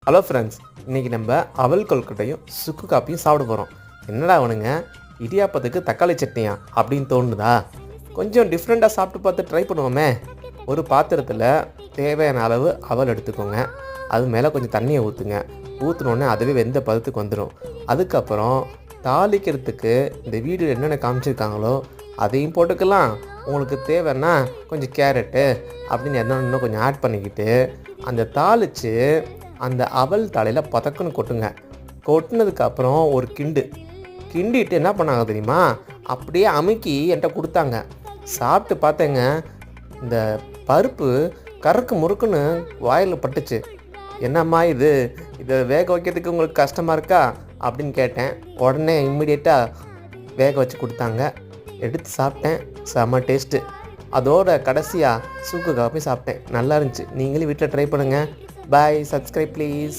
Hello friends, இன்றைக்கி நம்ம அவல் கொழுக்கட்டையும் சுக்கு காப்பியும் சாப்பிட போகிறோம். என்னடா அவனுங்க இடியாப்பத்துக்கு தக்காளி சட்னியா அப்படின்னு தோணுதா? கொஞ்சம் டிஃப்ரெண்ட்டாக சாப்பிட்டு பார்த்து ட்ரை பண்ணுவோமே. ஒரு பாத்திரத்தில் தேவையான அளவு அவல் எடுத்துக்கோங்க. அது மேலே கொஞ்சம் தண்ணியை ஊற்றுங்க. ஊற்றினோடனே அதுவே வெந்த பதத்துக்கு வந்துடும். அதுக்கப்புறம் தாளிக்கிறதுக்கு இந்த வீடியோ என்னென்ன காமிச்சிருக்காங்களோ அதையும் போட்டுக்கலாம். உங்களுக்கு தேவைன்னா கொஞ்சம் கேரட்டு அப்படின்னு என்னென்ன கொஞ்சம் ஆட் பண்ணிக்கிட்டு அந்த தாளித்து அந்த அவல் தாளையில் பதக்குன்னு கொட்டுங்க. கொட்டினதுக்கப்புறம் ஒரு கிண்டிட்டு என்ன பண்ணாங்க தெரியுமா, அப்படியே அமுக்கி என்கிட்ட கொடுத்தாங்க. சாப்பிட்டு பார்த்தேங்க, இந்த பருப்பு கருக்கு முறுக்குன்னு வாயில் பட்டுச்சு. என்னம்மா இதை வேக வைக்கிறதுக்கு உங்களுக்கு கஷ்டமாக இருக்கா அப்படின்னு கேட்டேன். உடனே இம்மிடியேட்டாக வேக வச்சு கொடுத்தாங்க. எடுத்து சாப்பிட்டேன். செம்ம டேஸ்ட்டு. அதோட கடைசியாக சுக்கு காப்பி சாப்பிட்டேன். நல்லா இருந்துச்சு. நீங்களும் வீட்டில் ட்ரை பண்ணுங்கள். பாய். Subscribe please.